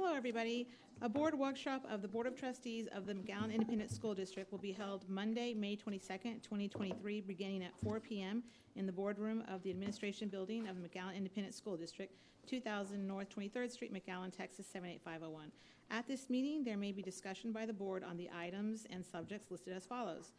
Hello, everybody. A board workshop of the Board of Trustees of the McAllen Independent School District will be held Monday, May 22nd, 2023, beginning at 4 p.m. in the boardroom of the Administration Building of McAllen Independent School District, 2000 North 23rd Street, McAllen, Texas 78501. At this meeting, there may be discussion by the board on the items and subjects listed as follows.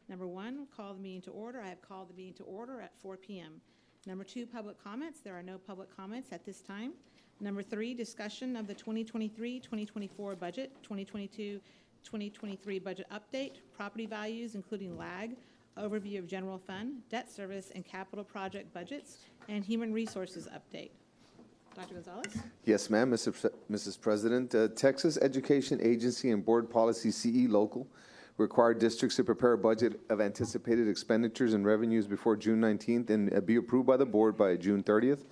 Number 1, call the meeting to order. I have called the meeting to order at 4 p.m. Number 2, public comments. There are no public comments at this time. Number 3, discussion of the 2023-2024 budget, 2022-2023 budget update, property values including lag, overview of general fund, debt service and capital project budgets, and human resources update. Dr. Gonzalez? Yes, ma'am, Mrs. President. Texas Education Agency and Board Policy CE Local require districts to prepare a budget of anticipated expenditures and revenues before June 19th and be approved by the board by June 30th.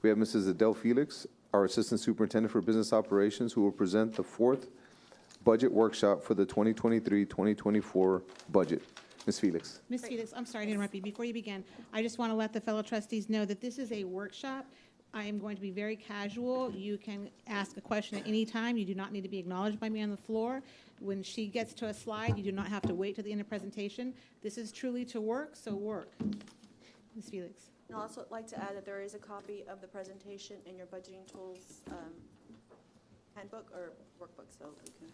We have Mrs. Adele Felix, our Assistant Superintendent for Business Operations, who will present the 4th budget workshop for the 2023-2024 budget. Ms. Felix. Ms. Felix, I'm sorry to interrupt you. Before you begin, I just want to let the fellow trustees know that this is a workshop. I am going to be very casual. You can ask a question at any time. You do not need to be acknowledged by me on the floor. When she gets to a slide, you do not have to wait till the end of presentation. This is truly to work, so work. Ms. Felix. I'd also like to add that there is a copy of the presentation in your budgeting tools handbook or workbook, so you can,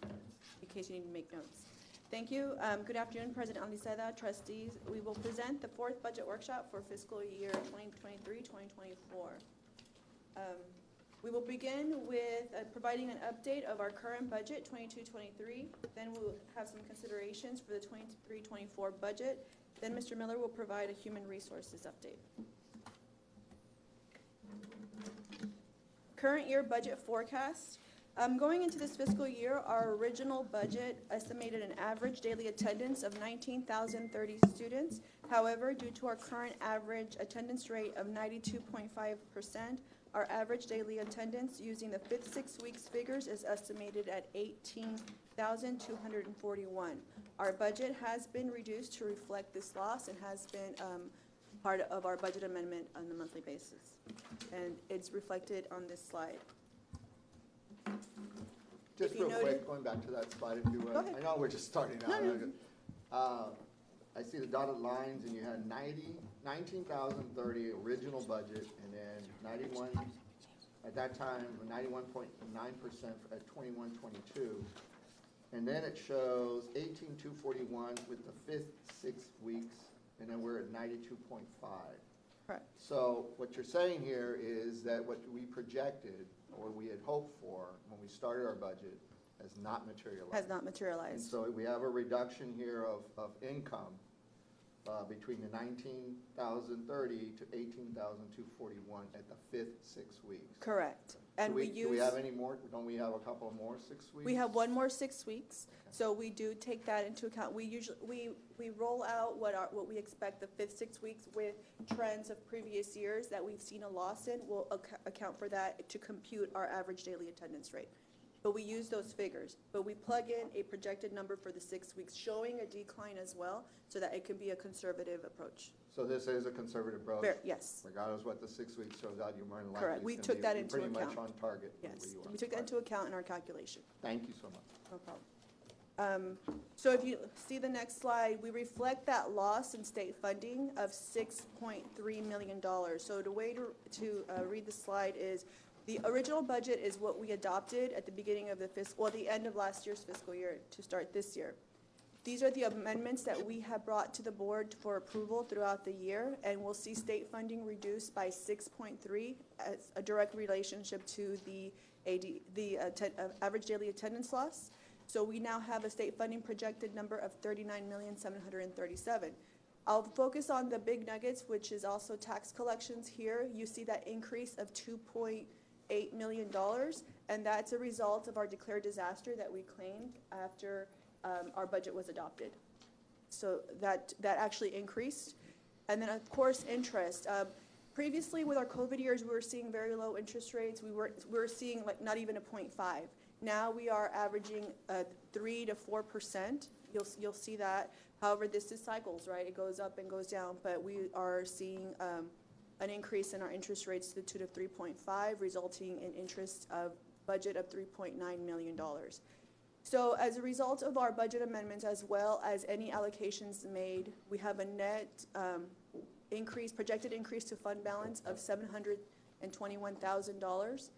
in case you need to make notes. Thank you. Good afternoon, President Aliseda, trustees. We will present the 4th budget workshop for fiscal year 2023-2024. We will begin with providing an update of our current budget, 22-23. Then we'll have some considerations for the 23-24 budget. Then Mr. Miller will provide a human resources update. Current year budget forecast. Going into this fiscal year, our original budget estimated an average daily attendance of 19,030 students. However, due to our current average attendance rate of 92.5%, our average daily attendance using the 5th 6 weeks figures is estimated at 18,241. Our budget has been reduced to reflect this loss and has been part of our budget amendment on a monthly basis. And it's reflected on this slide. Just real quick, going back to that slide, if you will. I know we're just starting out. I see the dotted lines, and you had 19,030 original budget, and then 91 at that time, 91.9% at 21-22, and then it shows 18,241 with the 5th 6 weeks, and then we're at 92.5. Correct. So what you're saying here is that what we projected or we had hoped for when we started our budget has not materialized. Has not materialized. And so we have a reduction here of income between the 19,030 to 18,241 at the 5th 6 weeks. Correct. And do we have any more? Don't we have a couple of more 6 weeks? We have one more 6 weeks, okay. So we do take that into account. We usually we roll out what we expect the 5th 6 weeks with trends of previous years that we've seen a loss in. We'll account for that to compute our average daily attendance rate. But we use those figures. But we plug in a projected number for the 6 weeks, showing a decline as well, so that it can be a conservative approach. So this is a conservative approach? Yes. Regardless of what the 6 weeks shows out, you're more than likely correct. We took that into account. Pretty much on target. Yes. We took that into account in our calculation. Thank you so much. No problem. So if you see the next slide, we reflect that loss in state funding of $6.3 million. So the way to read the slide is the original budget is what we adopted at the beginning of the the end of last year's fiscal year to start this year. These are the amendments that we have brought to the board for approval throughout the year, and we'll see state funding reduced by 6.3 as a direct relationship to the average daily attendance loss. So we now have a state funding projected number of $39,737,000. I'll focus on the big nuggets, which is also tax collections here. You see that increase of $2.8 million, and that's a result of our declared disaster that we claimed after our budget was adopted. So that actually increased. And then, of course, interest. Previously, with our COVID years, we were seeing very low interest rates. We were seeing like not even a 0.5. Now we are averaging 3 to 4%. You'll see that. However, this is cycles, right? It goes up and goes down, but we are seeing an increase in our interest rates to the tune of 3.5, resulting in interest of budget of $3.9 million. So as a result of our budget amendments, as well as any allocations made, we have a net projected increase to fund balance of $721,000.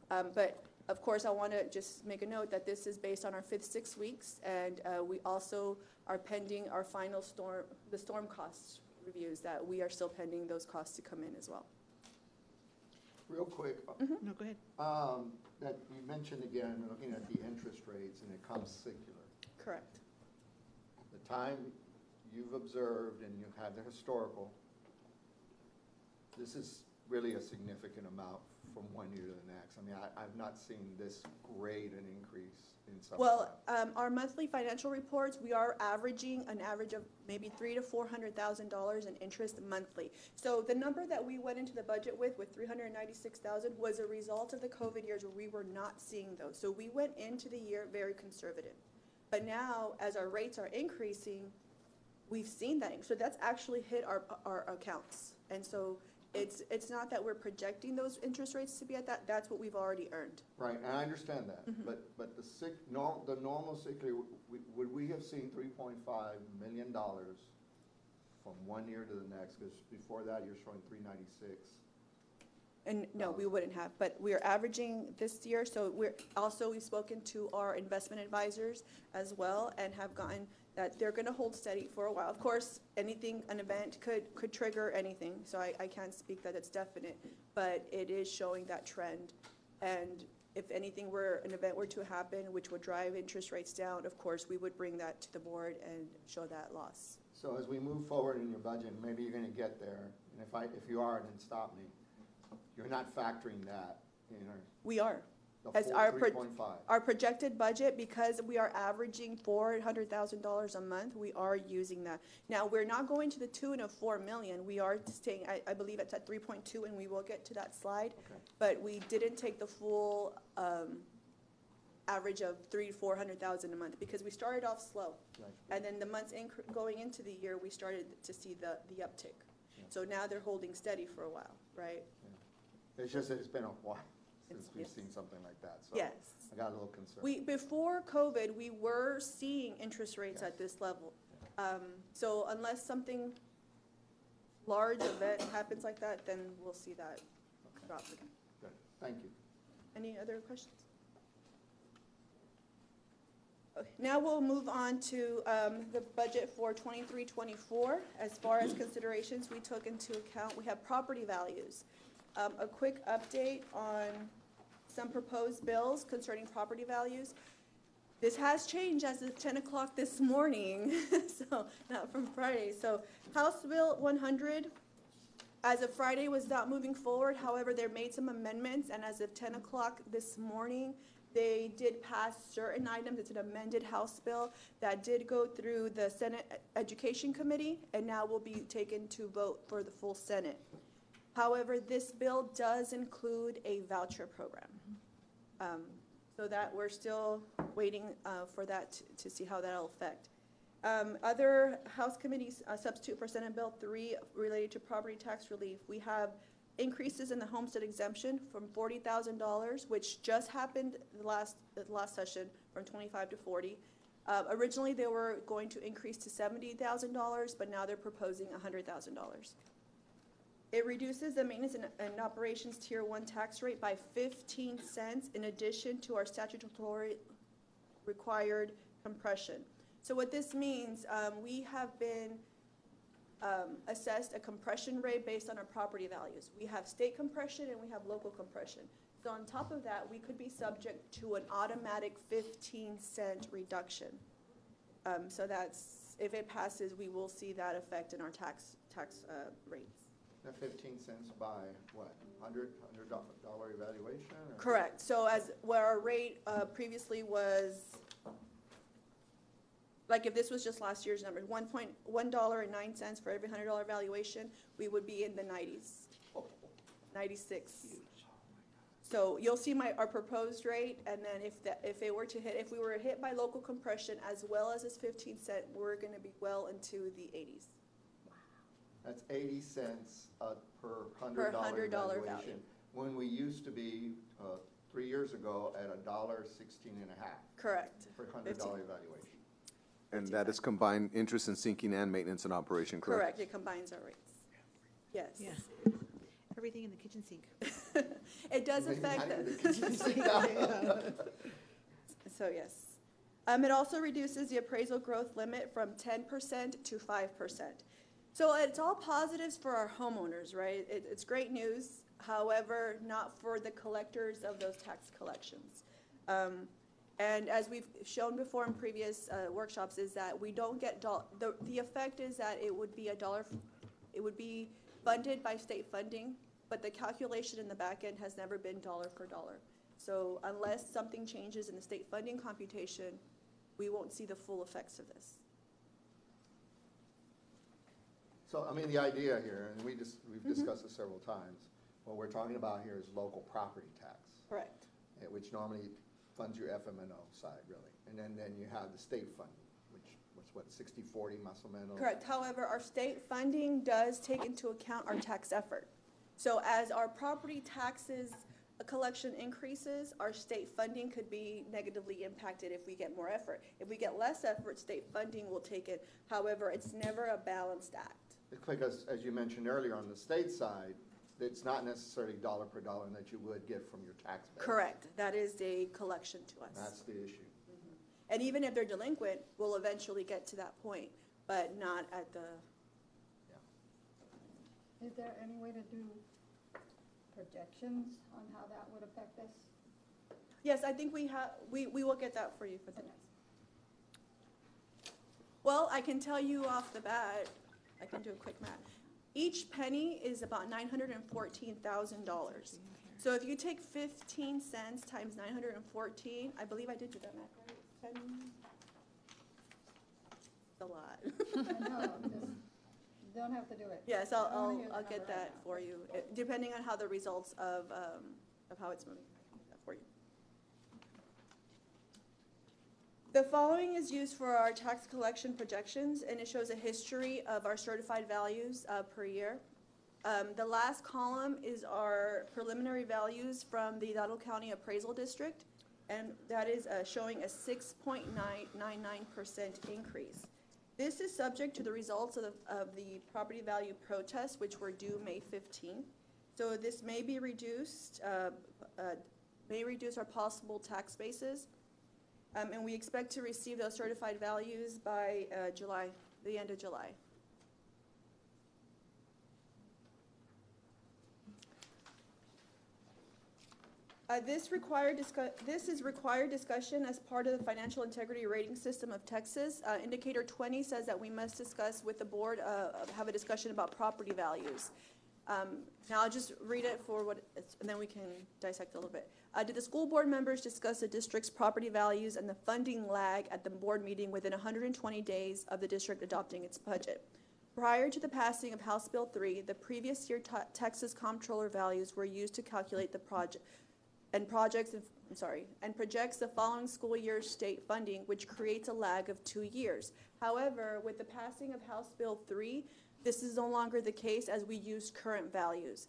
But of course, I want to just make a note that this is based on our fifth 6 weeks, and we also are pending our final storm cost reviews, that we are still pending those costs to come in as well. Real quick, No, go ahead. that you mentioned again, looking at the interest rates, and it comes circular. Correct. The time you've observed and you have the historical, this is really a significant amount from one year to the next. I mean, I've not seen this great an increase in some. Well, our monthly financial reports, we are averaging an average of maybe $300,000 to $400,000 in interest monthly. So the number that we went into the budget with $396,000, was a result of the COVID years where we were not seeing those. So we went into the year very conservative. But now, as our rates are increasing, we've seen that. So that's actually hit our accounts. And so it's not that we're projecting those interest rates to be at that, that's what we've already earned. Right, and I understand that, but the normal sick leave, would we have seen $3.5 million from one year to the next? Because before that, you're showing 396. And no, we wouldn't have, but we are averaging this year, so we've spoken to our investment advisors as well, and have gotten that they're gonna hold steady for a while. Of course, an event could trigger anything, so I can't speak that it's definite, but it is showing that trend. And if an event were to happen, which would drive interest rates down, of course, we would bring that to the board and show that loss. So as we move forward in your budget, maybe you're gonna get there, and if you are, then stop me. You're not factoring that in, or We are. the As full our 3.5? Our projected budget, because we are averaging $400,000 a month, we are using that. Now, we're not going to the tune of $4 million. We are staying, I believe it's at 3.2, and we will get to that slide. Okay. But we didn't take the full average of $300,000 to $400,000 a month, because we started off slow. Right. And then the months going into the year, we started to see the uptick. Yeah. So now they're holding steady for a while, right? It's just that it's been a while since we've Yes. seen something like that, so Yes. I got a little concerned. Before COVID, we were seeing interest rates at this level. So unless something large event happens like that, then we'll see that drop again. Good, thank you. Any other questions? Okay, now we'll move on to the budget for 23-24. As far as considerations we took into account, we have property values. A quick update on some proposed bills concerning property values. This has changed as of 10 o'clock this morning, so not from Friday. So House Bill 100, as of Friday, was not moving forward. However, they made some amendments, and as of 10 o'clock this morning, they did pass certain items. It's an amended House bill that did go through the Senate Education Committee, and now will be taken to vote for the full Senate. However, this bill does include a voucher program. So that we're still waiting for that to see how that'll affect. Other House committees, substitute for Senate Bill 3 related to property tax relief. We have increases in the homestead exemption from $40,000, which just happened the last session, from 25 to 40. Originally, they were going to increase to $70,000, but now they're proposing $100,000. It reduces the maintenance and operations tier 1 tax rate by 15 cents in addition to our statutory required compression. So what this means, we have been assessed a compression rate based on our property values. We have state compression and we have local compression. So on top of that, we could be subject to an automatic 15-cent reduction. So that's, if it passes, we will see that effect in our tax rates. That 15 cents by what, $100 evaluation? Or? Correct. So where our rate previously was, like if this was just last year's numbers, $1.09 for every $100 valuation, we would be in the 90s, 96. So you'll see our proposed rate, and then if we were hit by local compression as well as this 15 cent, we're going to be well into the 80s. That's 80 cents per $100 $100 valuation. value. When we used to be 3 years ago at $1.16.5 Correct. per $100 evaluation. And that is combined interest and sinking and maintenance and operation, correct? Correct, it combines our rates. Yes. Yeah. Everything in the kitchen sink. It does Maybe affect not us. even the kitchen sink. So, yes. It also reduces the appraisal growth limit from 10% to 5%. So it's all positives for our homeowners, right? It's great news, however, not for the collectors of those tax collections. And as we've shown before in previous workshops, is that we don't get, the effect is that it would be it would be funded by state funding, but the calculation in the back end has never been dollar for dollar. So unless something changes in the state funding computation, we won't see the full effects of this. So, I mean, the idea here, and we've discussed this several times, what we're talking about here is local property tax. Correct. Which normally funds your FMNO side, really. And then you have the state funding, which was what, 60-40 más o menos? Correct. However, our state funding does take into account our tax effort. So as our property taxes collection increases, our state funding could be negatively impacted if we get more effort. If we get less effort, state funding will take it. However, it's never a balanced act. Because, as you mentioned earlier, on the state side, it's not necessarily dollar per dollar that you would get from your tax base. Correct. That is a collection to us. That's the issue. And even if they're delinquent, we'll eventually get to that point, but not at the, Is there any way to do projections on how that would affect us? yes, I think we will get that for you for the next. Well, I can tell you off the bat, I can do a quick math. Each penny is about $914,000. So if you take 15 cents times 914, I believe I did do that math, right? 10? A lot. I know, just, you don't have to do it. Yes, I don't wanna hear the I'll number get right that now. for you, depending on how the results of how it's moving. I can get that for you. The following is used for our tax collection projections, and it shows a history of our certified values per year. The last column is our preliminary values from the Hidalgo County Appraisal District, and that is showing a 6.999% increase. This is subject to the results of the property value protest, which were due May 15th. So this may be reduced, may reduce our possible tax bases. And we expect to receive those certified values by July, the end of July. This is required discussion as part of the financial integrity rating system of Texas. Indicator 20 says that we must discuss with the board, have a discussion about property values. Now I'll just read it for what it's, and then we can dissect a little bit. Did the school board members discuss the district's property values and the funding lag at the board meeting within 120 days of the district adopting its budget? Prior to the passing of House Bill 3, the previous year Texas comptroller values were used to calculate the project and projects the following school year's state funding, which creates a lag of 2 years. However, with the passing of House Bill 3, this is no longer the case as we use current values.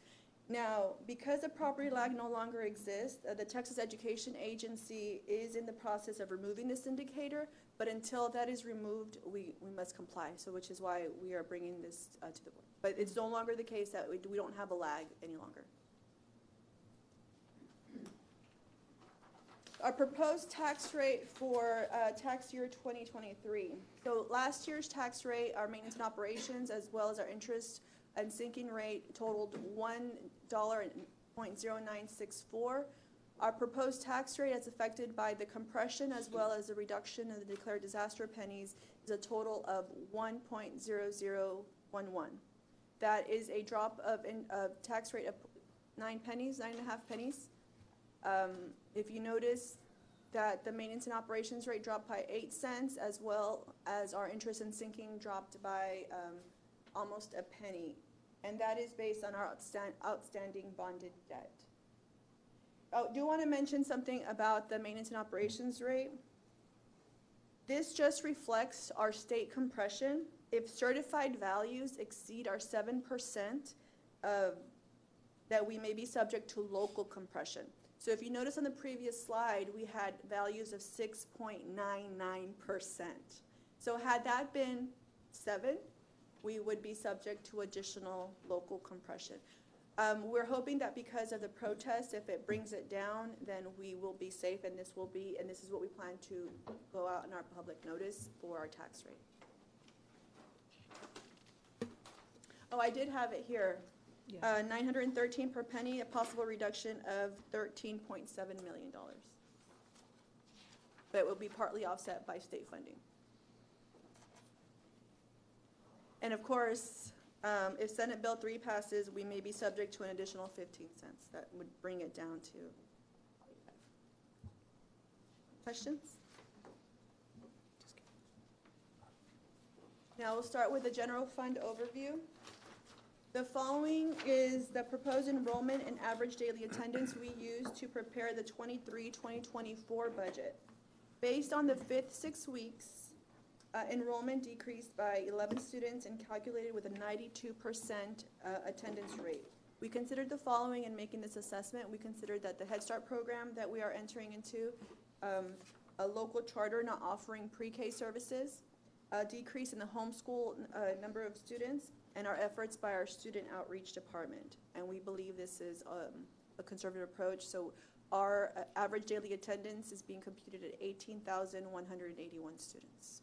Now, because the property lag no longer exists, the Texas Education Agency is in the process of removing this indicator, but until that is removed, we must comply, so which is why we are bringing this to the board. But it's no longer the case that we don't have a lag any longer. Our proposed tax rate for tax year 2023. So last year's tax rate, our maintenance and operations, as well as our interest and sinking rate totaled $1.0964. Our proposed tax rate as affected by the compression as well as the reduction of the declared disaster pennies is a total of 1.0011. That is a drop of tax rate of 9.5 pennies. If you notice that the maintenance and operations rate dropped by 8 cents, as well as our interest and sinking dropped by almost a penny. And that is based on our outstanding bonded debt. Oh, do want to mention something about the maintenance and operations rate. This just reflects our state compression. If certified values exceed our 7%, that we may be subject to local compression. So if you notice on the previous slide, we had values of 6.99%. So had that been 7, we would be subject to additional local compression. We're hoping that because of the protest, if it brings it down, then we will be safe, and this is what we plan to go out in our public notice for our tax rate. Oh, I did have it here. 913 per penny, a possible reduction of $13.7 million. But it will be partly offset by state funding. And of course, if Senate Bill 3 passes, we may be subject to an additional 15 cents. That would bring it down to 45. Questions? Now we'll start with the general fund overview. The following is the proposed enrollment and average daily attendance we use to prepare the 23-2024 budget. Based on the fifth 6 weeks, enrollment decreased by 11 students and calculated with a 92% attendance rate. We considered the following in making this assessment. We considered that the Head Start program that we are entering into, a local charter not offering pre-K services, a decrease in the homeschool number of students, and our efforts by our student outreach department. And we believe this is a conservative approach. So our average daily attendance is being computed at 18,181 students.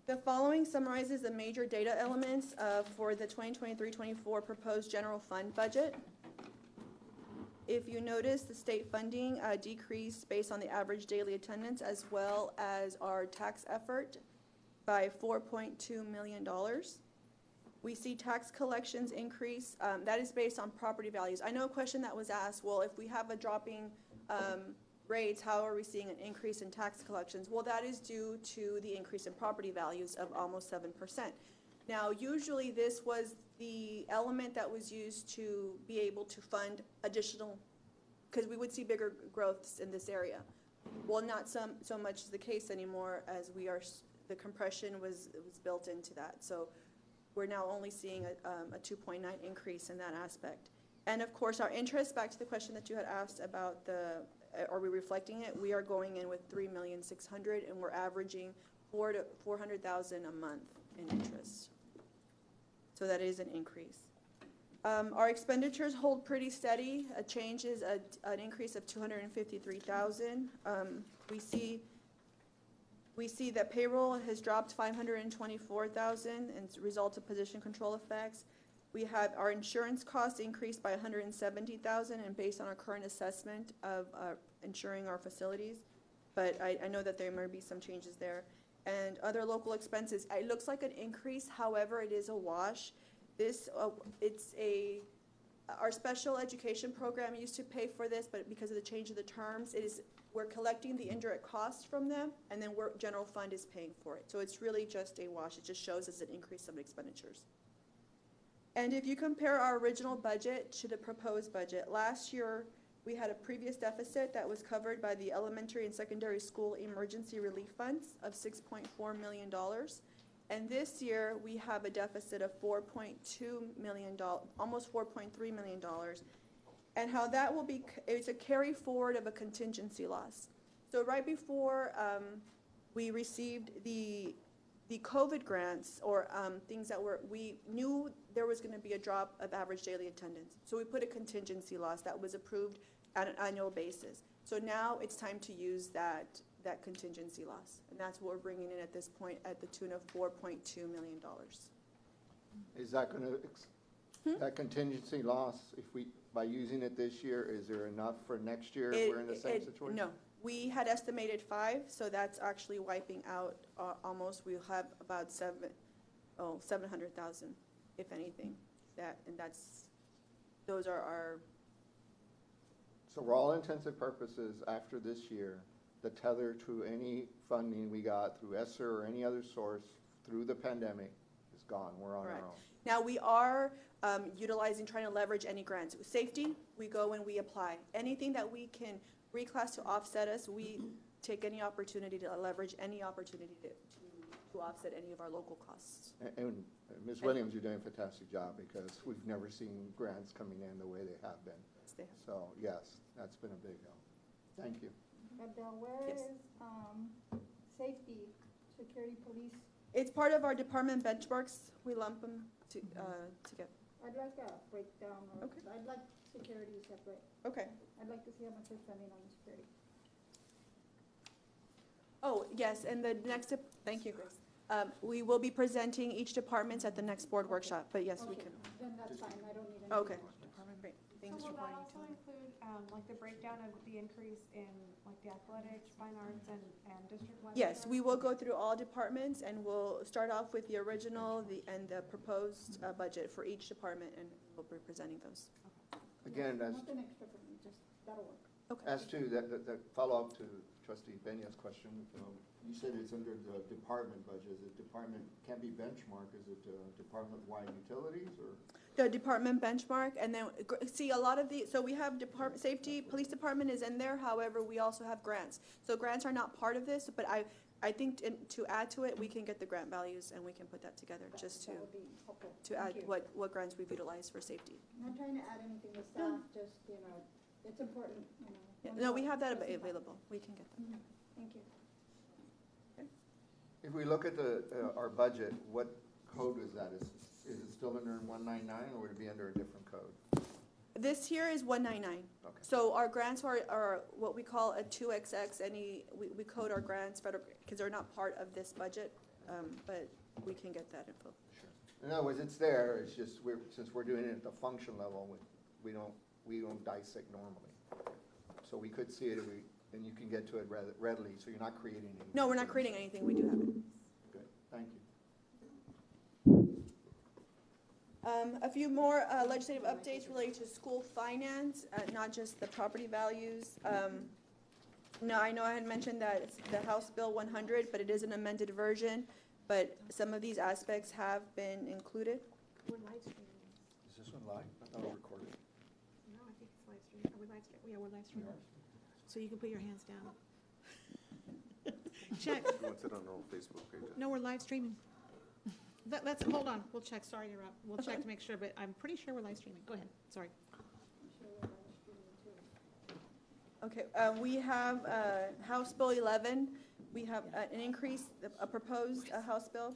The following summarizes the major data elements for the 2023-24 proposed general fund budget. If you notice, the state funding decreased based on the average daily attendance as well as our tax effort by $4.2 million. We see tax collections increase. That is based on property values. I know a question that was asked, well, if we have a dropping rates, how are we seeing an increase in tax collections? Well, that is due to the increase in property values of almost 7%. Now, usually this was the element that was used to be able to fund additional, because we would see bigger growths in this area. Well, not so much is the case anymore, as the compression was built into that. So we're now only seeing a 2.9 increase in that aspect. And of course, our interest, back to the question that you had asked about are we reflecting it? We are going in with $3,600,000, and we're averaging $400,000 a month in interest. So that is an increase. Our expenditures hold pretty steady. A change is an increase of $253,000. We see that payroll has dropped $524,000 as a result of position control effects. We have our insurance costs increased by $170,000, and based on our current assessment of insuring our facilities. But I know that there may be some changes there. And other local expenses, it looks like an increase, however, it is a wash. Our special education program used to pay for this, but because of the change of the terms, we're collecting the indirect costs from them, and then general fund is paying for it. So it's really just a wash. It just shows as an increase of expenditures. And if you compare our original budget to the proposed budget, last year we had a previous deficit that was covered by the elementary and secondary school emergency relief funds of $6.4 million. And this year we have a deficit of $4.2 million, almost $4.3 million. And how that will be, it's a carry forward of a contingency loss. So right before we received the COVID grants, or things that we knew there was going to be a drop of average daily attendance. So we put a contingency loss that was approved at an annual basis. So now it's time to use that contingency loss. And that's what we're bringing in at this point at the tune of $4.2 million. Is that going to, that contingency loss, by using it this year, is there enough for next year if we're in the same situation? No. We had estimated 5, so that's actually wiping out almost. We'll have about 700,000, if anything. Those are our. So for all intents and purposes, after this year, the tether to any funding we got through ESSER or any other source through the pandemic is gone. We're on our own. Now we are trying to leverage any grants. Safety, we go and we apply. Anything that we can reclass to offset us, we take any opportunity to leverage any opportunity to to offset any of our local costs. And Ms. Williams, you're doing a fantastic job because we've never seen grants coming in the way they have been. Yes, they have. So, yes, that's been a big help. Thank you. But where Yes. is, safety, security, police? It's part of our department benchmarks. We lump them together. I'd like a breakdown, or, Okay. I'd like security separate. Okay. I'd like to see how much we're spending on security. Oh, yes, and the next, thank you, Grace. We will be presenting each department at the next board workshop, but yes, we Okay, can. then that's fine, I don't need any. Okay. Great. So Thanks will for that pointing also to it. include, like, the breakdown of the increase in, like, the athletics, fine arts, and district-wide? Yes, we will go through all departments and we'll start off with the original, and the proposed budget for each department, and we'll be presenting those. Again, Nothing extra for me, just, that'll work. Okay. as to that follow-up to trustee Peña's question, you said it's under the department budget. Is it department, can't be benchmark, is it department-wide utilities or? The department benchmark, and then, see, a lot of so we have department, safety, police department is in there, however, we also have grants. So grants are not part of this, but I think to add to it, we can get the grant values and we can put that together, just That would be helpful. to add Thank you. what grants we've utilized for safety. I'm not trying to add anything to staff, just, it's important, Yeah, no, we have that available, we can get that. Mhm. Thank you. If we look at our budget, what code is that? Is it still under 199 or would it be under a different code? This here is 199. Okay. So our grants are what we call a 2XX, we code our grants, federal, because they're not part of this budget, but we can get that info. Sure. In other words, it's there, it's just, since we're doing it at the function level, we don't dissect normally. So we could see it, and you can get to it readily, so you're not creating anything. No, we're not creating anything, we do have it. Good, thank you. A few more legislative updates related to school finance, not just the property values. No, I know I had mentioned that it's the House Bill 100, but it is an amended version, but some of these aspects have been included. We're live streaming. Is this one live? I thought it was recorded. No, I think it's live streaming. Are we live streaming? Yeah, we're live streaming. So you can put your hands down. Check. You want it on our Facebook page? No, we're live streaming. Let's, hold on, we'll check, sorry to interrupt. We'll check to make sure, but I'm pretty sure we're live streaming. Go ahead, sorry. I'm sure we're live streaming too. Okay, we have House Bill 11. We have an increase, a proposed House Bill.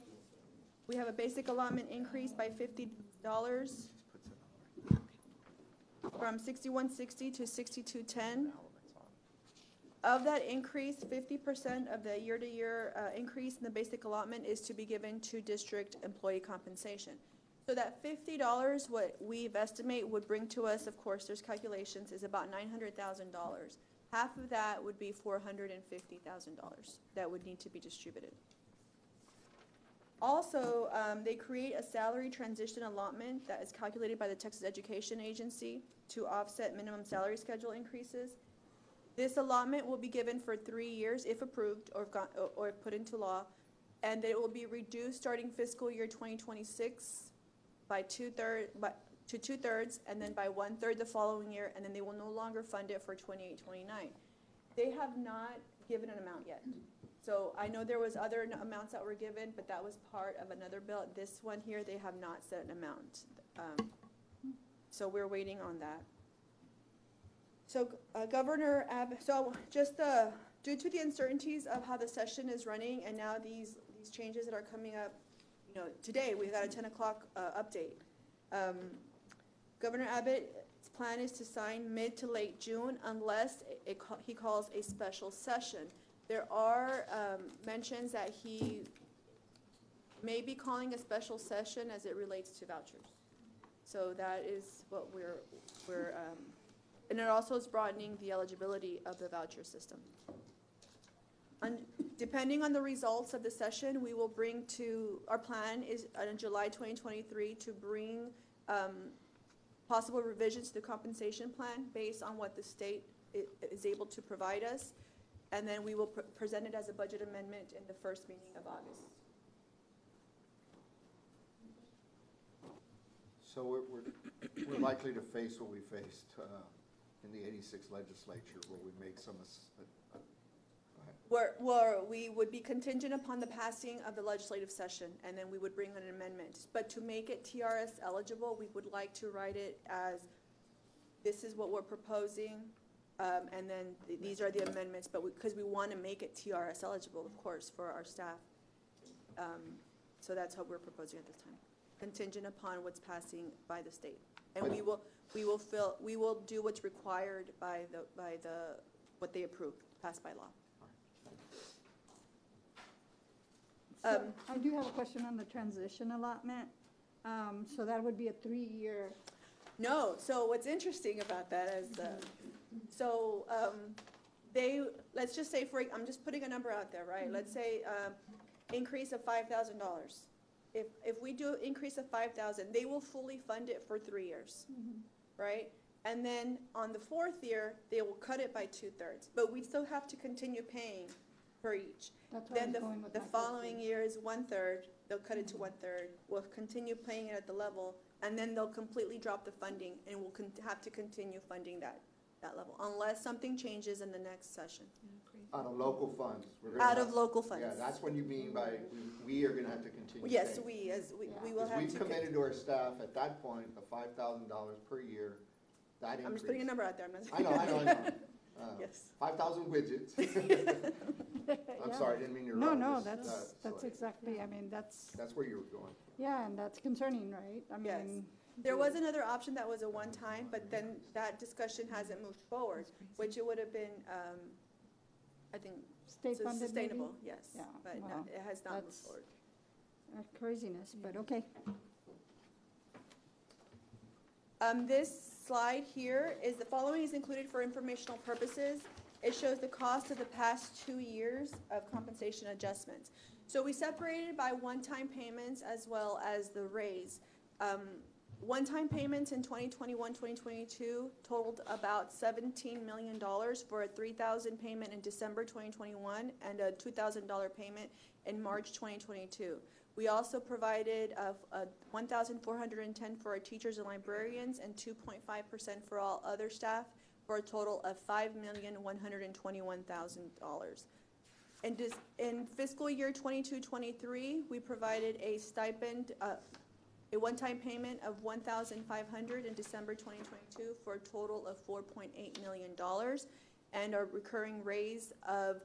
We have a basic allotment increase by $50 from 6160 to 6210. Of that increase, 50% of the year-to-year increase in the basic allotment is to be given to district employee compensation. So that $50, what we've estimate would bring to us, of course, there's calculations, is about $900,000. Half of that would be $450,000 that would need to be distributed. Also, they create a salary transition allotment that is calculated by the Texas Education Agency to offset minimum salary schedule increases. This allotment will be given for 3 years if approved or put into law, and it will be reduced starting fiscal year 2026 by to 2/3, and then by 1/3 the following year, and then they will no longer fund it for 28-29. They have not given an amount yet. So I know there was other amounts that were given, but that was part of another bill. This one here, they have not set an amount. So we're waiting on that. So Governor Abbott, so just due to the uncertainties of how the session is running and now these changes that are coming up, today we got a 10 o'clock update. Governor Abbott's plan is to sign mid to late June unless he calls a special session. There are mentions that he may be calling a special session as it relates to vouchers. So that is what we're and it also is broadening the eligibility of the voucher system. Depending on the results of the session, we will bring our plan is in July 2023 to bring possible revisions to the compensation plan based on what the state is able to provide us. And then we will present it as a budget amendment in the first meeting of August. So we're likely to face what we faced in the '86 legislature, where we make some, go ahead. Where we would be contingent upon the passing of the legislative session, and then we would bring an amendment. But to make it TRS eligible, we would like to write it as, this is what we're proposing, and then these are the amendments, but because we want to make it TRS eligible, of course, for our staff. So that's what we're proposing at this time, contingent upon what's passing by the state. And we will do what's required by what they approve, passed by law. So I do have a question on the transition allotment. So that would be a 3-year, No, so what's interesting about that is, let's just say I'm just putting a number out there, right? Let's say, increase of $5,000. If we do an increase of $5,000, they will fully fund it for 3 years, right? And then on the 4th year, they will cut it by 2/3, but we still have to continue paying for each. that's where I Then was going with the my following question. year is 1/3, they'll cut it to 1/3, we'll continue paying it at the level, and then they'll completely drop the funding, and we'll have to continue funding that level, unless something changes in the next session. Out of local funds. We're gonna Out of have- local funds. Yeah, that's what you mean by, we are gonna have to continue Yes, paying. we will Because have we've to. committed to our staff at that point of $5,000 per year, that increase. I'm just putting a number out there, I'm not. I know. Yes. 5,000 widgets. I'm Yeah. sorry, I didn't mean to No, interrupt. no, Just, that's sorry. exactly, I mean, that's, That's where you were going. yeah, and that's concerning, right? I Yes. mean, There was another option that was a one-time, but then that discussion hasn't moved forward, which it would have been, I think, state funded maybe? sustainable, yes. Yeah, But well, it has not moved that's- forward. Craziness, but okay. This slide here is, the following is included for informational purposes. It shows the cost of the past 2 years of compensation adjustments. So we separated by one-time payments as well as the raise. One-time payments in 2021, 2022 totaled about $17 million for a $3,000 payment in December 2021 and a $2,000 payment in March 2022. We also provided a $1,410 for our teachers and librarians and 2.5% for all other staff, for a total of $5,121,000. In fiscal year 22-23, we provided a stipend, a one-time payment of $1,500 in December 2022 for a total of $4.8 million, and a recurring raise of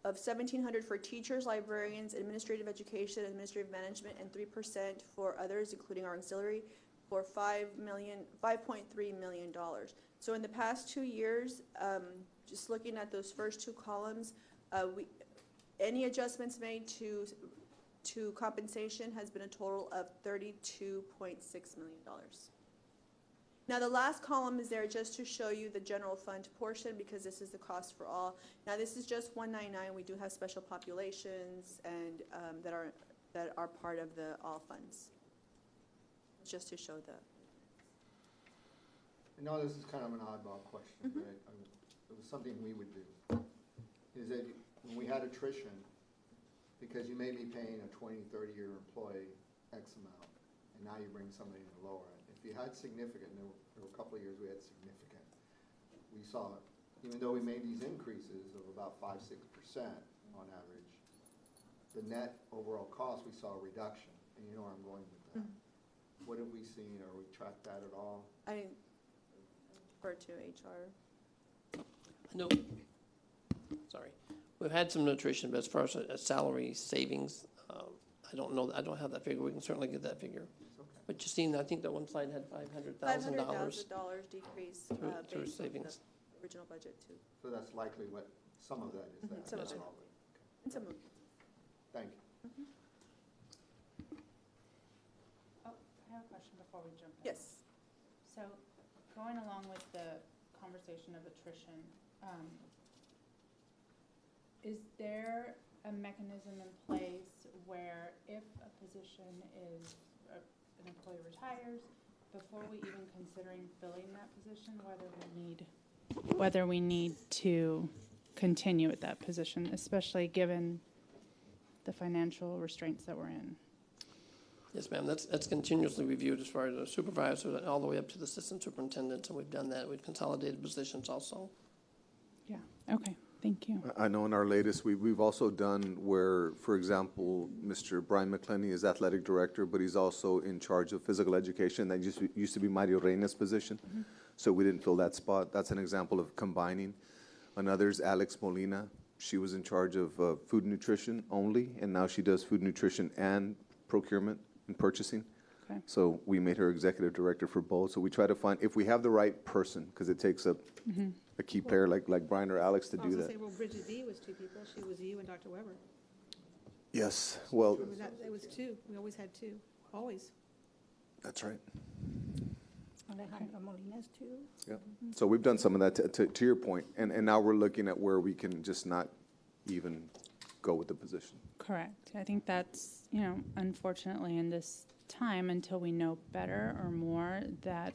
$1,700 for teachers, librarians, administrative education, administrative management, and 3% for others, including our auxiliary, for $5.3 million. So in the past 2 years, just looking at those first 2 columns, any adjustments made to compensation has been a total of $32.6 million. Now, the last column is there just to show you the general fund portion, because this is the cost for all. Now, this is just 199. We do have special populations and that are part of the all funds. Just to show the. I know this is kind of an oddball question, but it was something we would do. Is that when we had attrition, because you may be paying a 20, 30-year employee X amount, and now you bring somebody in to lower it. If you had significant, there were a couple of years we had significant, we saw, even though we made these increases of about 5-6% on average, the net overall cost, we saw a reduction, and you know where I'm going with that. What have we seen, or we tracked that at all? I refer to HR. No, sorry. We've had some nutrition, but as far as a salary savings, I don't know, I don't have that figure. We can certainly get that figure. Okay. But you seen, I think that one slide had $500,000 $500,000 decrease through based on the savings. original budget too. So that's likely what, some of that is that. Some of that's it. all. And some of Thank you. Oh, I have a question before we jump in. Yes. So, going along with the conversation of attrition, is there a mechanism in place where if a position is, an employee retires, before we even considering filling that position, whether we need to continue at that position, especially given the financial restraints that we're in? Yes, ma'am, that's continuously reviewed as far as the supervisor, all the way up to the assistant superintendent, and we've done that. We've consolidated positions also. Yeah, okay, Thank you. I know in our latest, we've also done where, for example, Mr. Brian McClenny is athletic director, but he's also in charge of physical education. That used to be Mario Reyna's position, so we didn't fill that spot. That's an example of combining. Another's Alex Molina. She was in charge of food and nutrition only, and now she does food nutrition and procurement and purchasing. Okay. So we made her executive director for both. So we try to find, if we have the right person, because it takes a key player like Brian or Alex to I do was gonna that. say, well, Bridget D was 2 people. She was you and Dr. Weber. Yes, well, Remember that? It was 2. We always had 2, always. that's right. Alejandra Molina's too. Yep. So we've done some of that to your point, and now we're looking at where we can just not even go with the position. Correct. I think that's, unfortunately in this time, until we know better or more, that,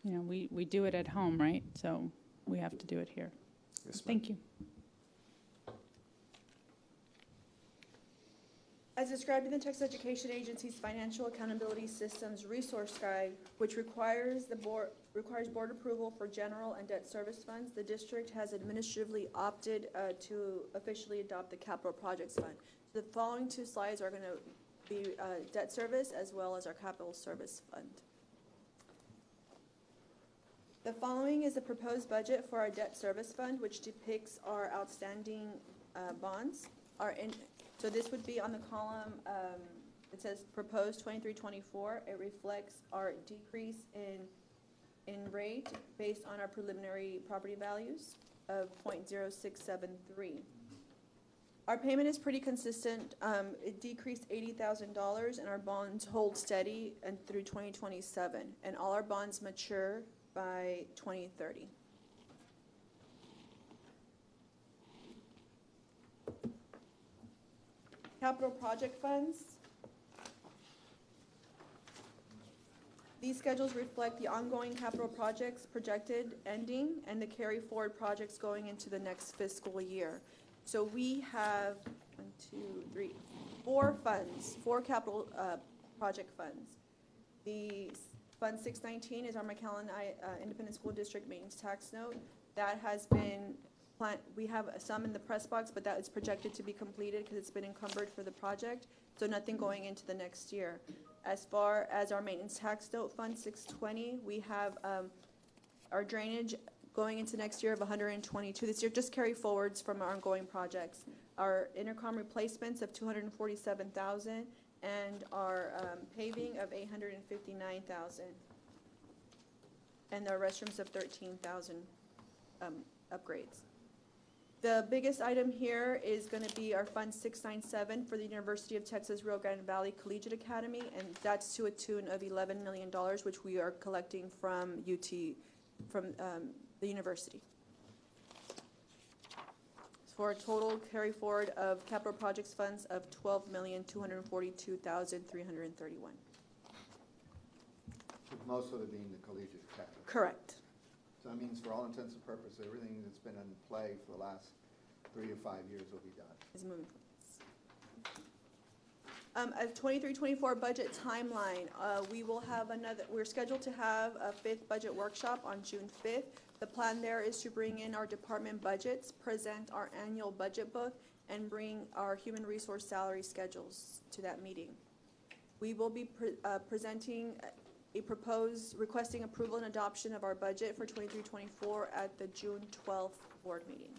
we do it at home, right? So we have to do it here. Yes, ma'am. Thank you. As described in the Texas Education Agency's Financial Accountability Systems Resource Guide, which requires board approval for general and debt service funds, the district has administratively opted to officially adopt the capital projects fund. The following 2 slides are going to be debt service as well as our capital service fund. The following is the proposed budget for our debt service fund, which depicts our outstanding bonds. So this would be on the column, it says proposed 23-24. It reflects our decrease in rate based on our preliminary property values of 0.0673. Our payment is pretty consistent. It decreased $80,000, and our bonds hold steady and through 2027, and all our bonds mature by 2030. Capital project funds. These schedules reflect the ongoing capital projects projected ending and the carry forward projects going into the next fiscal year. So we have 4 funds, 4 capital project funds. The Fund 619 is our McAllen Independent School District Maintenance Tax Note. That has been we have some in the press box, but that is projected to be completed because it's been encumbered for the project, so nothing going into the next year. As far as our maintenance tax note fund 620, we have our drainage going into next year of 122. This year just carry forwards from our ongoing projects. Our intercom replacements of 247,000 and our paving of 859,000, and our restrooms of 13,000 upgrades. The biggest item here is going to be our Fund 697 for the University of Texas Rio Grande Valley Collegiate Academy, and that's to a tune of $11 million, which we are collecting from the university. For a total carry forward of capital projects funds of $12,242,331. With most of it being the collegiate academy. Correct. So that means for all intents and purposes, everything that's been in play for the last 3 to 5 years will be done. Is moving. A 23-24 budget timeline. We're scheduled to have a 5th budget workshop on June 5th. The plan there is to bring in our department budgets, present our annual budget book, and bring our human resource salary schedules to that meeting. We will be presenting requesting approval and adoption of our budget for 23-24 at the June 12th board meeting.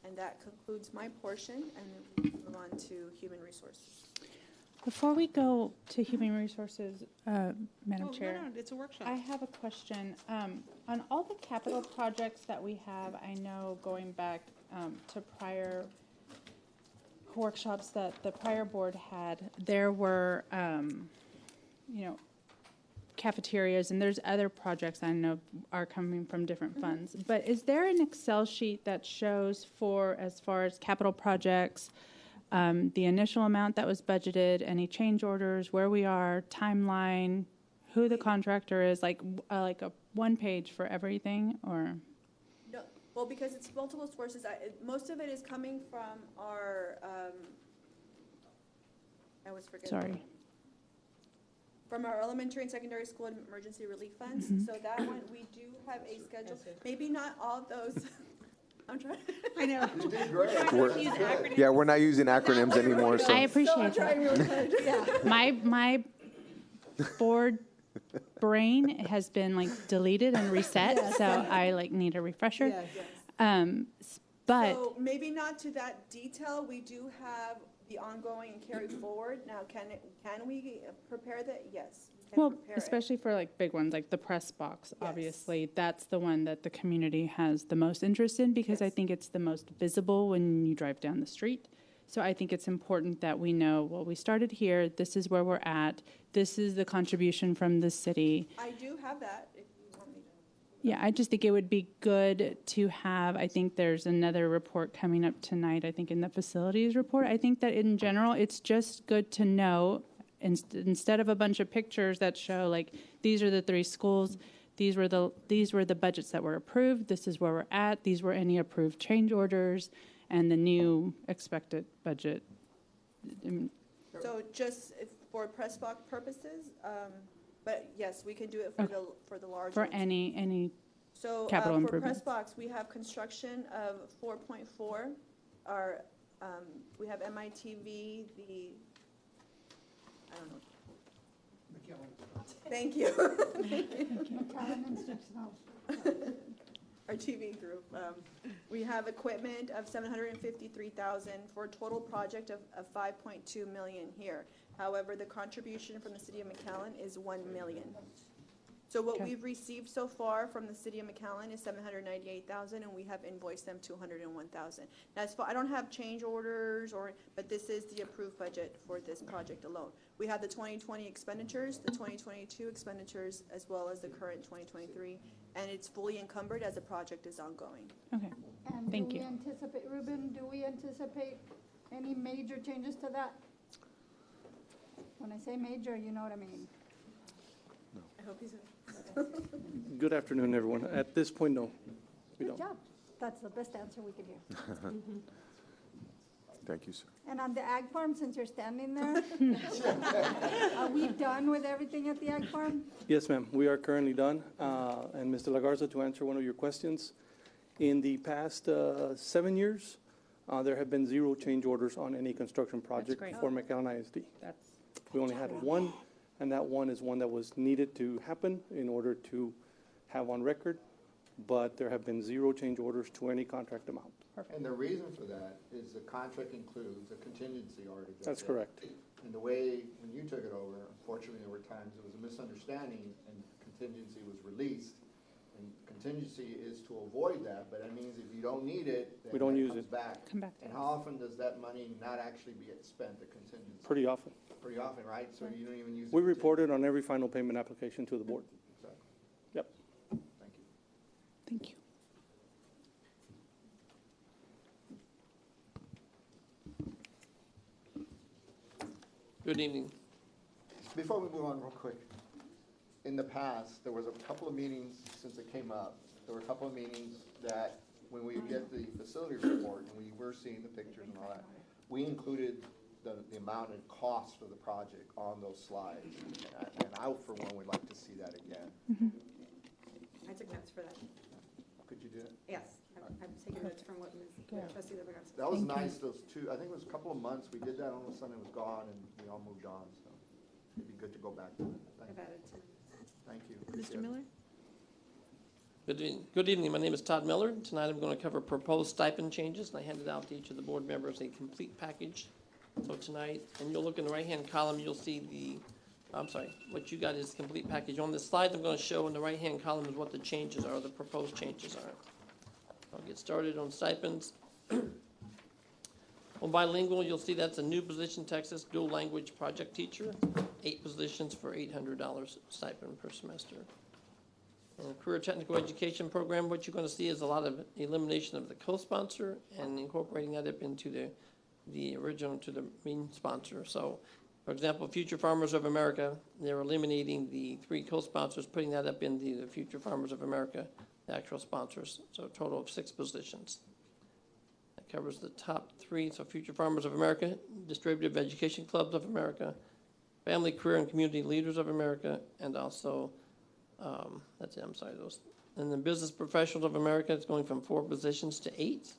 And that concludes my portion, and we move on to human resources. Before we go to human resources, Madam Chair. No, it's a workshop. I have a question. On all the capital projects that we have, I know going back to prior workshops that the prior board had, there were, cafeterias, and there's other projects I know are coming from different funds. But is there an Excel sheet that shows as far as capital projects, the initial amount that was budgeted, any change orders, where we are, timeline, who the contractor is, like a 1 page for everything, or? No, well, because it's multiple sources. Most of it is coming from our, I always forget. Sorry. from our elementary and secondary school emergency relief funds. So that one, we do have a schedule, maybe not all of those. I'm trying. I know. You did great. We're- Yeah, we're not using acronyms anymore, I so. appreciate that. really hard. Yeah. My board brain has been like deleted and reset, so I like need a refresher. Yes. But So maybe not to that detail. We do have the ongoing and carry forward. Now, can we prepare that? Yes. we can well, prepare it. especially for like big ones like the press box, Yes. obviously, that's the one that the community has the most interest in because I Yes. think it's the most visible when you drive down the street. So I think it's important that we know, well, we started here, this is where we're at, this is the contribution from the city. I do have that if you want me to. Yeah, I just think it would be good to have, I think there's another report coming up tonight, I think in the facilities report. I think that in general, it's just good to know, instead of a bunch of pictures that show like, these are the 3 schools, these were the budgets that were approved, this is where we're at, these were any approved change orders, and the new expected budget. So just for press box purposes, but yes, we can do it for the large For ones. any, So capital for improvements. press box, we have construction of 4.4. Our, we have MITV, I don't know. Thank you. McAllen Instructional. Our TV group. We have equipment of 753,000 for a total project of 5.2 million here. However, the contribution from the city of McAllen is 1 million. So what Okay. we've received so far from the city of McAllen is 798,000, and we have invoiced them 201,000. Now, as far, I don't have change orders but this is the approved budget for this project alone. We have the 2020 expenditures, the 2022 expenditures, as well as the current 2023, and it's fully encumbered as the project is ongoing. okay. And Thank do we you. anticipate, Ruben, do we anticipate any major changes to that? When I say major, you know what I mean. I hope he's. Good afternoon, everyone. At this point, no, we Good don't. job. That's the best answer we could hear. Thank you, sir. And on the ag farm, since you're standing there, are we done with everything at the ag farm? Yes, ma'am, we are currently done. And Mr. Lagarza, to answer one of your questions, in the past 7 years, there have been 0 change orders on any construction project great. for McAllen ISD. That's We only had one, and that one is one that was needed to happen in order to have on record, but there have been 0 change orders to any contract amount. And the reason for that is the contract includes a contingency already. built That's in. correct. And the way, when you took it over, unfortunately, there were times it was a misunderstanding and contingency was released. And contingency is to avoid that, but that means if you don't need it, then We don't that use comes it. back. come back to And us. how often does that money not actually get spent, the contingency? Pretty often. Pretty often, right? So you don't even use. We the report it on every final payment application to the board. contingency. Yep. Thank you. Thank you. Good evening. Before we move on real quick, in the past, there was a couple of meetings since it came up. There were a couple of meetings that when we get the facility report and we were seeing the pictures and all that, we included the amount and cost of the project on those slides. And I, for one, would like to see that again. I took notes for that. Could you do it? Yes, I'm taking notes from what trustee Levinson said. That was Thank you. nice, those 2, I think it was a couple of months, we did that, all of a sudden it was gone and we all moved on, so it'd be good to go back to it. I've added to. Thank you. Mr. Miller? Good evening. My name is Todd Miller. Tonight I'm going to cover proposed stipend changes, and I handed out to each of the board members a complete package. So tonight, and you'll look in the right-hand column, you'll see what you got is the complete package. On the slide I'm going to show in the right-hand column is what the changes are, the proposed changes are. I'll get started on stipends. On bilingual, you'll see that's a new position, Texas dual language project teacher, 8 positions for $800 stipend per semester. In the career technical education program, what you're going to see is a lot of elimination of the co-sponsor and incorporating that up into the original to the main sponsor. So, for example, Future Farmers of America, they're eliminating the 3 co-sponsors, putting that up in the Future Farmers of America, the actual sponsors. So a total of 6 positions. That covers the top 3. So Future Farmers of America, Distributive Education Clubs of America, Family, Career, and Community Leaders of America, and also, that's it, I'm sorry, those. And then Business Professionals of America, it's going from 4 positions to 8.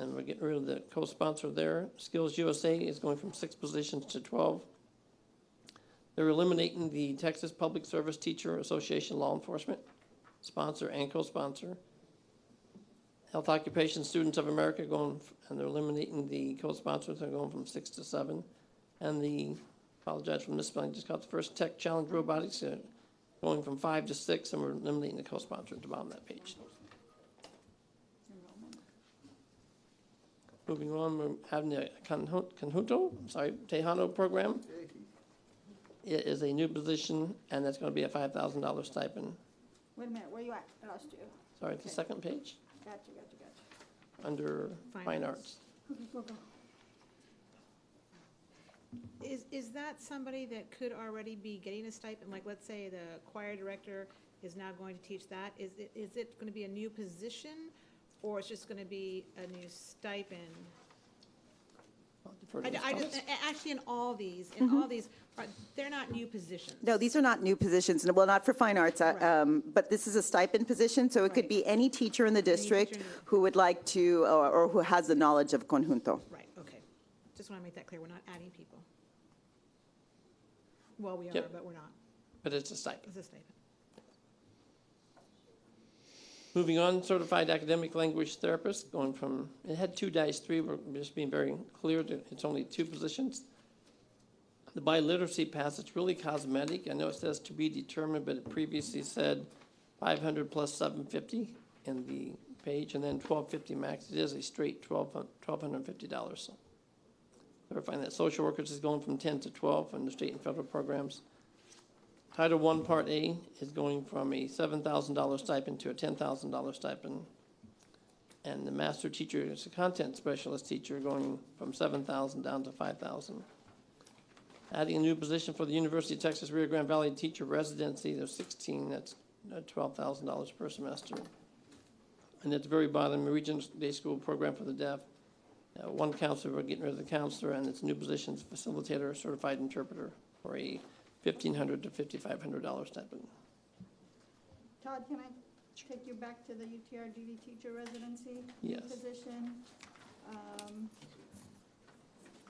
And we're getting rid of the co-sponsor there. Skills USA is going from 6 positions to 12. They're eliminating the Texas Public Service Teacher Association Law Enforcement sponsor and co-sponsor. Health Occupation Students of America and they're eliminating the co-sponsors. They're going from 6 to 7. And apologize for misspelling, just got the first Tech Challenge Robotics going from 5 to 6, and we're eliminating the co-sponsor at the bottom of that page. Moving on, we're having the Tejano program. It is a new position, and that's going to be a $5,000 stipend. Wait a minute, where you at? I lost you. Sorry, it's the second page, Gotcha. under Fine Arts. Okay, go. Is that somebody that could already be getting a stipend? Like, let's say the choir director is now going to teach that. Is it going to be a new position, or it's just going to be a new stipend? I'll defer to Ms. Thomas. Actually, in all these, they're not new positions. No, these are not new positions, well, not for fine arts, Right. but this is a stipend position, so it could Right. be any teacher in the district teacher in the- who would like to, or who has the knowledge of conjunto. Right, okay. Just want to make that clear. We're not adding people. Well, we are, Yep. but we're not. But it's a stipend. It's a stipend. Moving on, Certified Academic Language Therapist, going from, it had 2-3, we're just being very clear that it's only 2 positions. The biliteracy pass, it's really cosmetic. I know it says to be determined, but it previously said 500 plus 750 in the page, and then 1250 max. It is a straight $1,250, so. Verifying that social workers is going from 10 to 12 in the state and federal programs. Title I, Part A is going from a $7,000 stipend to a $10,000 stipend. And the master teacher is a content specialist teacher going from $7,000 down to $5,000. Adding a new position for the University of Texas Rio Grande Valley Teacher Residency, there's 16, that's $12,000 per semester. And at the very bottom, Regional Day School Program for the Deaf. 1 counselor, we're getting rid of the counselor, and it's new positions, facilitator, certified interpreter, for a $1,500 to $5,500 stipend. Todd, can I take you back to the UTRGV teacher residency? Yes. Position?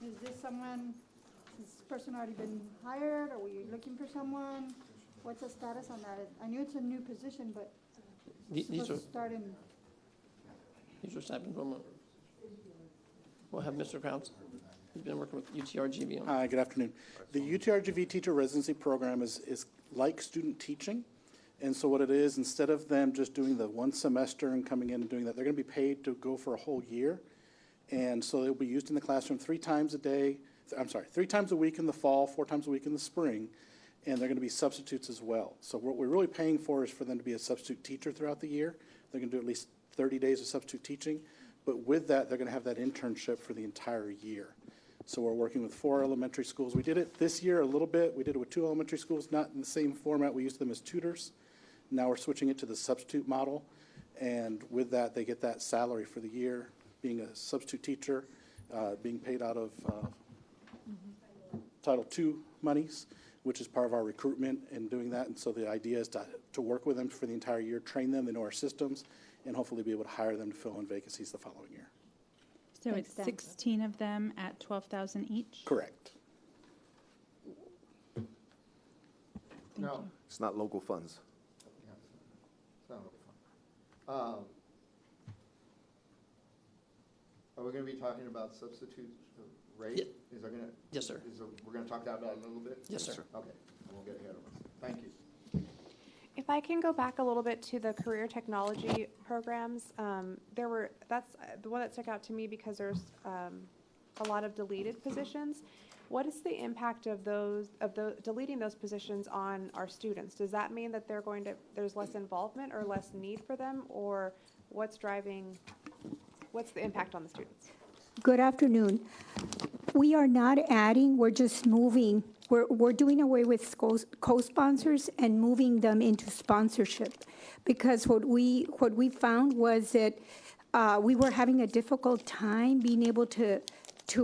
Is this someone, has this person already been hired, or were you looking for someone? What's the status on that? I knew it's a new position, but it's These supposed to start in, are stipends. 1 moment. We'll have Mr. Krause. He's been working with UTRGV on. Hi, good afternoon. The UTRGV Teacher Residency Program is like student teaching. And so what it is, instead of them just doing the 1 semester and coming in and doing that, they're going to be paid to go for a whole year. And so they'll be used in the classroom 3 times a week in the fall, 4 times a week in the spring. And they're going to be substitutes as well. So what we're really paying for is for them to be a substitute teacher throughout the year. They're going to do at least 30 days of substitute teaching. But with that, they're going to have that internship for the entire year. So we're working with 4 elementary schools. We did it this year a little bit. We did it with 2 elementary schools, not in the same format. We used them as tutors. Now we're switching it to the substitute model. And with that, they get that salary for the year, being a substitute teacher, being paid out of Title II monies, which is part of our recruitment and doing that. And so the idea is to work with them for the entire year, train them, they know our systems, and hopefully be able to hire them to fill in vacancies the following year. So Thanks, it's Dan. 16 of them at 12,000 each? Correct. Thank No. you. It's not local funds. Yeah, it's not really fun. Are we gonna be talking about substitute rate? Yeah. Is there gonna? Yes, sir. We're gonna talk about it a little bit? Yes, sir. Okay, I won't get ahead of us. Thank you. If I can go back a little bit to the career technology programs, that's the one that stuck out to me because there's a lot of deleted positions. What is the impact of deleting those positions on our students? Does that mean that there's less involvement or less need for them, or what's the impact on the students? Good afternoon. We are not adding, we're just moving. We're doing away with co-sponsors and moving them into sponsorship. Because what we found was that we were having a difficult time being able to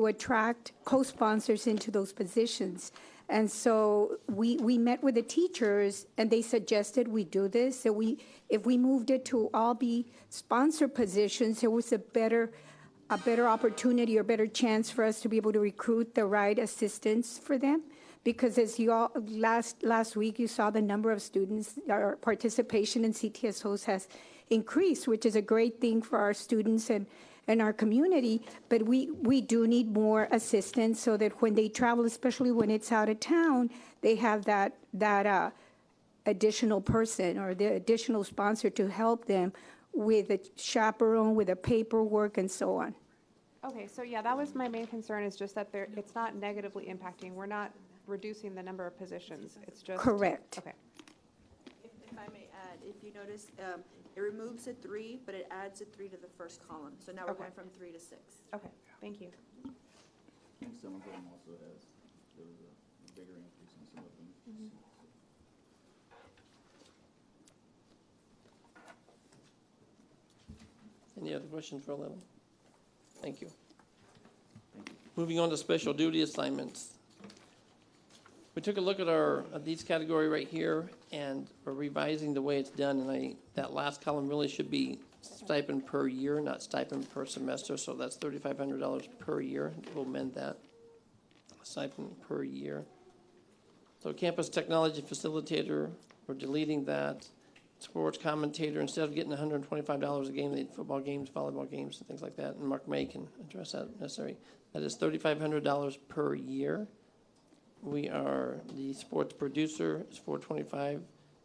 attract co-sponsors into those positions. And so we met with the teachers, and they suggested we do this. So if we moved it to all be sponsor positions, there was a better opportunity or better chance for us to be able to recruit the right assistants for them. Because as you all, last week, you saw the number of students, our participation in CTSOs has increased, which is a great thing for our students and our community. But we do need more assistance so that when they travel, especially when it's out of town, they have that additional person or the additional sponsor to help them with a chaperone, with the paperwork, and so on. Okay, so yeah, that was my main concern, is just that it's not negatively impacting. We're not reducing the number of positions. It's just. Correct. Okay. If I may add, if you notice, it removes a 3, but it adds a 3 to the first column. So now we're Okay. going from 3 to 6. Okay, thank you. I think some of them also there was a bigger increase in some of them. Any other questions for 11? Thank you. Moving on to special duty assignments. We took a look at these category right here, and we're revising the way it's done, and that last column really should be stipend per year, not stipend per semester, so that's $3,500 per year. We'll amend that. Stipend per year. So campus technology facilitator, we're deleting that. Sports commentator, instead of getting $125 a game, they football games, volleyball games, and things like that, and Mark May can address that if necessary. That is $3,500 per year. The sports producer is $425.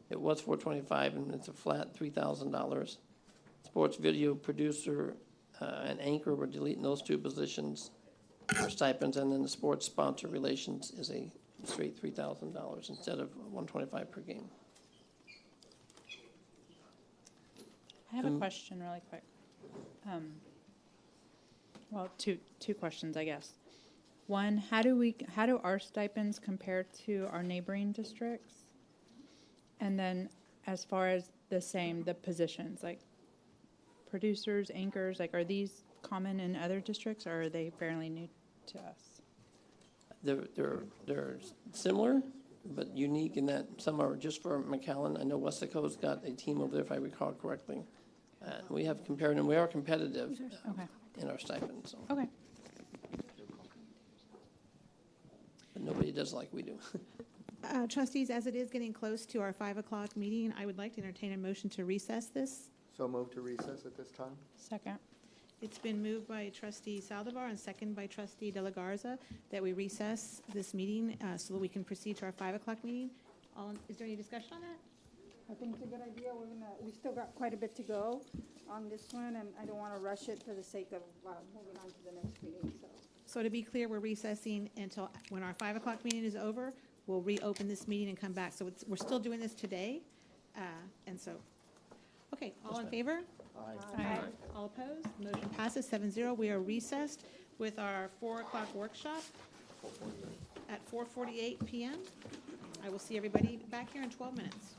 It was $425, and it's a flat $3,000. Sports video producer and anchor, we're deleting those 2 positions for stipends, and then the sports sponsor relations is a straight $3,000 instead of $125 per game. I have a question really quick. Well, two questions, I guess. One, how do our stipends compare to our neighboring districts? And then as far as the positions, like producers, anchors, like are these common in other districts, or are they fairly new to us? They're similar, but unique in that some are just for McAllen. I know Westaco's got a team over there, if I recall correctly. We have compared, and we are competitive Okay. in our stipends. So. Okay. But nobody does like we do. Trustees, as it is getting close to our 5 o'clock meeting, I would like to entertain a motion to recess this. So move to recess at this time? Second. It's been moved by trustee Saldivar and second by trustee De La Garza that we recess this meeting so that we can proceed to our 5 o'clock meeting. Is there any discussion on that? I think it's a good idea. We still got quite a bit to go on this one, and I don't want to rush it for the sake of moving on to the next meeting, so. So to be clear, we're recessing until, when our 5 o'clock meeting is over, we'll reopen this meeting and come back. So we're still doing this today, and so, okay, all in favor? Aye. All opposed? Motion passes 7-0. We are recessed with our 4 o'clock workshop at 4:48 PM. I will see everybody back here in 12 minutes.